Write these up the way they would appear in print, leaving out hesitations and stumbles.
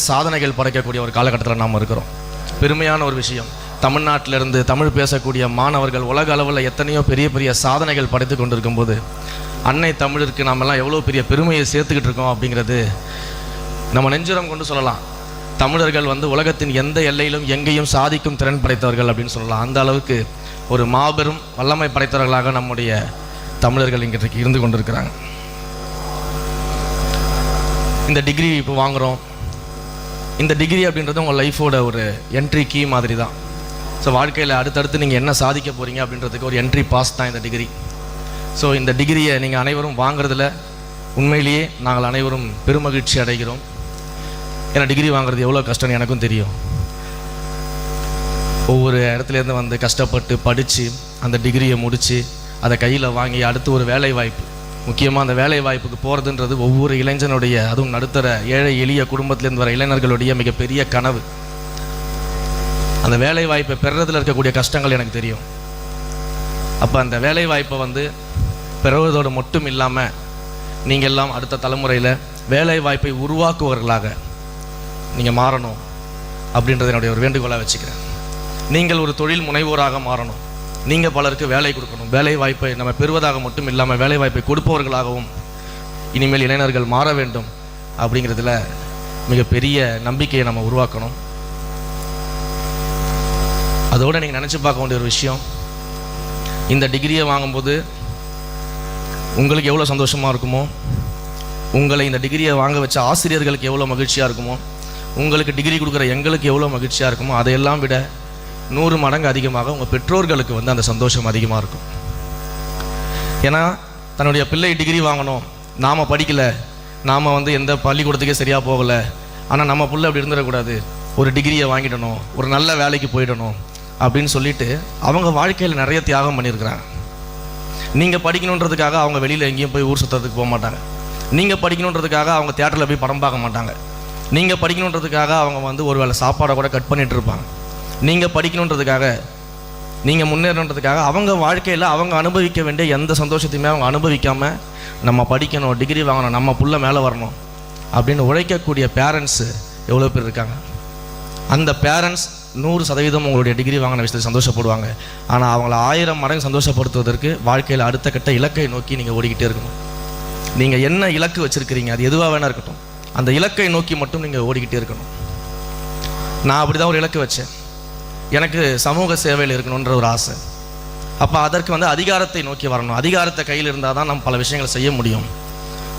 சாதனைகள் படைக்கக்கூடிய ஒரு காலகட்டத்தில் நாம் இருக்கிறோம். பெருமையான ஒரு விஷயம். தமிழ்நாட்டிலிருந்து தமிழ் பேசக்கூடிய மாணவர்கள் உலக அளவில் எத்தனையோ பெரிய பெரிய சாதனைகள் படைத்து கொண்டிருக்கும் போது அன்னை தமிழிற்கு நாமெல்லாம் எவ்வளோ பெரிய பெருமையை சேர்த்துக்கிட்டு இருக்கோம் அப்படிங்கிறது நம்ம நெஞ்சுரம் கொண்டு சொல்லலாம். தமிழர்கள் உலகத்தின் எந்த எல்லையிலும் எங்கேயும் சாதிக்கும் திறன் படைத்தவர்கள் அப்படின்னு சொல்லலாம். அந்த அளவுக்கு ஒரு மாபெரும் வல்லமை படைத்தவர்களாக நம்முடைய தமிழர்கள் இன்றைக்கு இருந்து கொண்டிருக்கிறாங்க. இந்த டிகிரி இப்போ வாங்குகிறோம். இந்த டிகிரி அப்படின்றது உங்கள் லைஃபோட ஒரு என்ட்ரி கீ மாதிரி தான். ஸோ வாழ்க்கையில் அடுத்தடுத்து நீங்கள் என்ன சாதிக்க போகிறீங்க அப்படின்றதுக்கு ஒரு என்ட்ரி பாஸ் தான் இந்த டிகிரி. ஸோ இந்த டிகிரியை நீங்கள் அனைவரும் வாங்குறதுல உண்மையிலேயே நாங்கள் அனைவரும் பெருமகிழ்ச்சி அடைகிறோம். ஏன்னா டிகிரி வாங்குறது எவ்வளோ கஷ்டம்னு எனக்கும் தெரியும். ஒவ்வொரு இடத்துலேருந்து கஷ்டப்பட்டு படித்து அந்த டிகிரியை முடித்து அதை கையில் வாங்கி அடுத்து ஒரு வேலை வாய்ப்பு, முக்கியமாக அந்த வேலை வாய்ப்புக்கு போகிறதுன்றது ஒவ்வொரு இளைஞனுடைய, அதுவும் நடுத்தர ஏழை எளிய குடும்பத்திலேருந்து வர இளைஞர்களுடைய மிகப்பெரிய கனவு. அந்த வேலை வாய்ப்பை பெறுறதில் இருக்கக்கூடிய கஷ்டங்கள் எனக்கு தெரியும். அப்போ அந்த வேலை வாய்ப்பை பெறுவதோடு மட்டும் இல்லாமல் நீங்கள் எல்லாம் அடுத்த தலைமுறையில் வேலை வாய்ப்பை உருவாக்குவர்களாக நீங்கள் மாறணும் அப்படின்றத என்னுடைய ஒரு வேண்டுகோளாக வச்சுக்கிறேன். நீங்கள் ஒரு தொழில் முனைவோராக மாறணும். நீங்கள் பலருக்கு வேலை கொடுக்கணும். வேலை வாய்ப்பை நம்ம பெறுவதாக மட்டும் இல்லாமல் வேலை வாய்ப்பை கொடுப்பவர்களாகவும் இனிமேல் இளைஞர்கள் மாற வேண்டும் அப்படிங்கிறதுல மிகப்பெரிய நம்பிக்கையை நம்ம உருவாக்கணும். அதோடு நீங்கள் நினச்சி பார்க்க வேண்டிய ஒரு விஷயம், இந்த டிகிரியை வாங்கும்போது உங்களுக்கு எவ்வளோ சந்தோஷமாக இருக்குமோ, உங்களை இந்த டிகிரியை வாங்க வச்ச ஆசிரியர்களுக்கு எவ்வளோ மகிழ்ச்சியாக இருக்குமோ, உங்களுக்கு டிகிரி கொடுக்குற எங்களுக்கு எவ்வளோ மகிழ்ச்சியாக இருக்குமோ, அதையெல்லாம் விட 100 மடங்கு அதிகமாக உங்கள் பெற்றோர்களுக்கு அந்த சந்தோஷம் அதிகமாக இருக்கும். ஏன்னா தன்னுடைய பிள்ளை டிகிரி வாங்கணும், நாம் படிக்கலை, நாம் எந்த பள்ளிக்கூடத்துக்கே சரியாக போகலை, ஆனால் நம்ம பிள்ளை அப்படி இருந்துடக்கூடாது, ஒரு டிகிரியை வாங்கிடணும், ஒரு நல்ல வேலைக்கு போயிடணும் அப்படின்னு சொல்லிட்டு அவங்க வாழ்க்கையில் நிறைய தியாகம் பண்ணியிருக்கிறாங்க. நீங்கள் படிக்கணுன்றதுக்காக அவங்க வெளியில் எங்கேயும் போய் ஊர் சுற்றுறதுக்கு போக மாட்டாங்க. நீங்கள் படிக்கணுன்றதுக்காக அவங்க தியேட்டரில் போய் படம் பார்க்க மாட்டாங்க. நீங்கள் படிக்கணுன்றதுக்காக அவங்க ஒரு வேளை சாப்பாடை கூட கட் பண்ணிகிட்டு இருப்பாங்க. நீங்கள் படிக்கணுன்றதுக்காக, நீங்கள் முன்னேறணுன்றதுக்காக அவங்க வாழ்க்கையில் அவங்க அனுபவிக்க வேண்டிய எந்த சந்தோஷத்தையுமே அவங்க அனுபவிக்காமல் நம்ம படிக்கணும், டிகிரி வாங்கணும், நம்ம புள்ள மேலே வரணும் அப்படின்னு உழைக்கக்கூடிய பேரண்ட்ஸு எவ்வளோ பேர் இருக்காங்க. அந்த பேரண்ட்ஸ் 100% உங்களுடைய டிகிரி வாங்கின விஷயத்தை சந்தோஷப்படுவாங்க. ஆனால் அவங்கள 1000 மடங்கு சந்தோஷப்படுத்துவதற்கு வாழ்க்கையில் அடுத்த கட்ட இலக்கை நோக்கி நீங்கள் ஓடிக்கிட்டே இருக்கணும். நீங்கள் என்ன இலக்கு வச்சுருக்கிறீங்க, அது எதுவாக வேணா இருக்கட்டும், அந்த இலக்கை நோக்கி மட்டும் நீங்கள் ஓடிக்கிட்டே இருக்கணும். நான் அப்படி தான் ஒரு இலக்கு வச்சேன். எனக்கு சமூக சேவையில் இருக்கணுன்ற ஒரு ஆசை. அப்போ அதற்கு அதிகாரத்தை நோக்கி வரணும். அதிகாரத்தை கையில் இருந்தால் தான் நம்ம பல விஷயங்களை செய்ய முடியும்.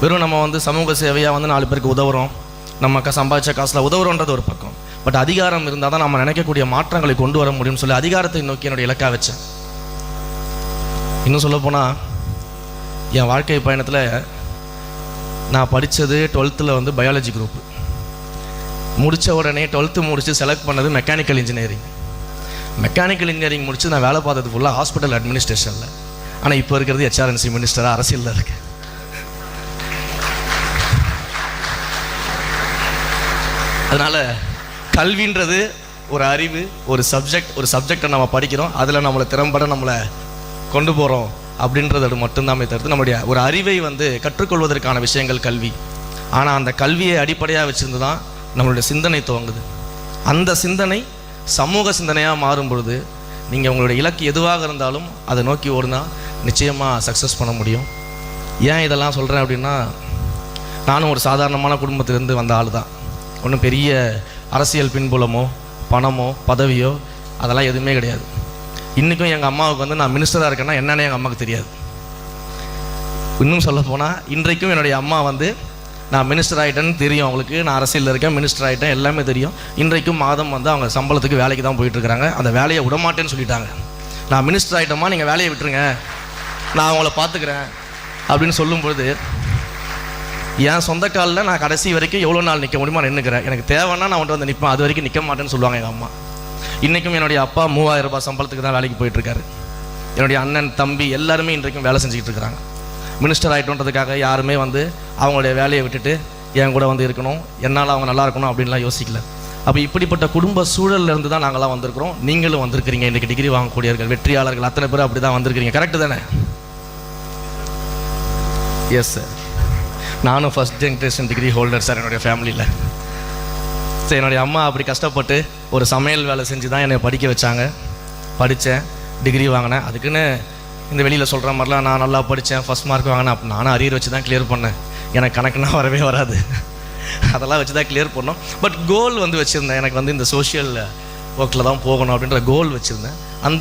வெறும் நம்ம சமூக சேவையாக 4 பேருக்கு உதவுறோம், நம்ம சம்பாதிச்ச காசில் உதவுறோன்றது ஒரு பக்கம். பட் அதிகாரம் இருந்தால் தான் நம்ம நினைக்கக்கூடிய மாற்றங்களை கொண்டு வர முடியும்னு சொல்லி அதிகாரத்தை நோக்கி என்னுடைய இலக்காக வச்சேன். இன்னும் சொல்லப்போனால் என் வாழ்க்கை பயணத்தில் நான் படித்தது 12th பயாலஜி குரூப். முடித்த உடனே 12th முடித்து செலக்ட் பண்ணது மெக்கானிக்கல் இன்ஜினியரிங். மெக்கானிக்கல் இன்ஜினியரிங் முடித்து நான் வேலை பார்த்தது ஃபுல்லாக ஹாஸ்பிட்டல் அட்மினிஸ்ட்ரேஷனில். ஆனால் இப்போ இருக்கிறது HRNC மினிஸ்டராக அரசியலில் இருக்கு. அதனால் கல்வின்றது ஒரு அறிவு, ஒரு சப்ஜெக்டை நம்ம படிக்கிறோம், அதில் நம்மளை திறம்பட நம்மளை கொண்டு போகிறோம் அப்படின்றது மட்டும்தான் தவிர்த்து நம்முடைய ஒரு அறிவை கற்றுக்கொள்வதற்கான விஷயங்கள் கல்வி. ஆனால் அந்த கல்வியை அடிப்படையாக வச்சுருந்து தான் நம்மளுடைய சிந்தனை துவங்குது. அந்த சிந்தனை சமூக சிந்தனையாக மாறும் பொழுது நீங்கள் உங்களுடைய இலக்கு எதுவாக இருந்தாலும் அதை நோக்கி ஓடுனா நிச்சயமாக சக்ஸஸ் பண்ண முடியும். ஏன் இதெல்லாம் சொல்கிறேன் அப்படின்னா, நானும் ஒரு சாதாரணமான குடும்பத்திலேருந்து வந்த ஆள் தான். ஒன்றும் பெரிய அரசியல் பின்புலமோ பணமோ பதவியோ அதெல்லாம் எதுவுமே கிடையாது. இன்றைக்கும் எங்கள் அம்மாவுக்கு நான் மினிஸ்டராக இருக்கேன்னா என்னென்னு எங்கள் அம்மாவுக்கு தெரியாது. இன்னும் சொல்ல போனால் இன்றைக்கும் என்னுடைய அம்மா நான் மினிஸ்டர் ஆகிட்டேன்னு தெரியும் அவங்களுக்கு. நான் அரசியலில் இருக்கேன், மினிஸ்டர் ஆகிட்டேன், எல்லாமே தெரியும். இன்றைக்கும் மாதம் அவங்க சம்பளத்துக்கு வேலைக்கு தான் போயிட்டுருக்கிறாங்க. அந்த வேலையை விடமாட்டேன்னு சொல்லிட்டாங்க. நான் மினிஸ்டர் ஆகிட்டோமா, நீங்கள் வேலையை விட்டுருங்க, நான் அவங்கள பார்த்துக்கிறேன் அப்படின்னு சொல்லும்பொழுது என் சொந்த காலில் நான் கடைசி வரைக்கும் எவ்வளோ நாள் நிற்க முடியுமா நின்றுக்கிறேன். எனக்கு தேவைன்னா நான் அவன்கிட்ட நிற்பேன், அது வரைக்கும் நிற்க மாட்டேன்னு சொல்லுவாங்க எங்கள் அம்மா. இன்றைக்கும் என்னுடைய அப்பா 3000 ரூபாய் சம்பளத்துக்கு தான் வேலைக்கு போயிட்டுருக்காரு. என்னுடைய அண்ணன் தம்பி எல்லாருமே இன்றைக்கும் வேலை செஞ்சுக்கிட்டு இருக்கிறாங்க. மினிஸ்டர் ஆகிட்டோன்றதுக்காக யாருமே அவங்களுடைய வேலையை விட்டுட்டு என் கூட இருக்கணும், என்னால் அவங்க நல்லா இருக்கணும் அப்படின்லாம் யோசிக்கல. அப்போ இப்படிப்பட்ட குடும்ப சூழல்லேருந்து தான் நாங்களாம் வந்திருக்கிறோம். நீங்களும் வந்திருக்கிறீங்க. இன்றைக்கி டிகிரி வாங்கக்கூடியவர்கள், வெற்றியாளர்கள் அத்தனை பேர் அப்படி தான் வந்திருக்கிறீங்க. கரெக்டு தானே? Yes sir. நானும் first generation degree holder sir என்னுடைய ஃபேமிலியில். சரி, என்னுடைய அம்மா அப்படி கஷ்டப்பட்டு ஒரு சமையல் வேலை செஞ்சு தான் என்னை படிக்க வச்சாங்க. படித்தேன், டிகிரி வாங்கினேன். அதுக்குன்னு இந்த வெளியில் சொல்கிற மாதிரிலாம் நான் நல்லா படித்தேன், ஃபஸ்ட் மார்க் வாங்கினேன். அப்போ நானும் அரியர் வச்சு தான் கிளியர் பண்ணேன். எனக்கு கணக்குனா வரவே வராது, அதெல்லாம் வச்சு தான் கிளியர் பண்ணோம். பட் கோல் வந்து வச்சுருந்தேன், எனக்கு வந்து இந்த சோஷியல் ஒர்க்கில் தான் போகணும் அப்படின்ற கோல் வச்சுருந்தேன். அந்த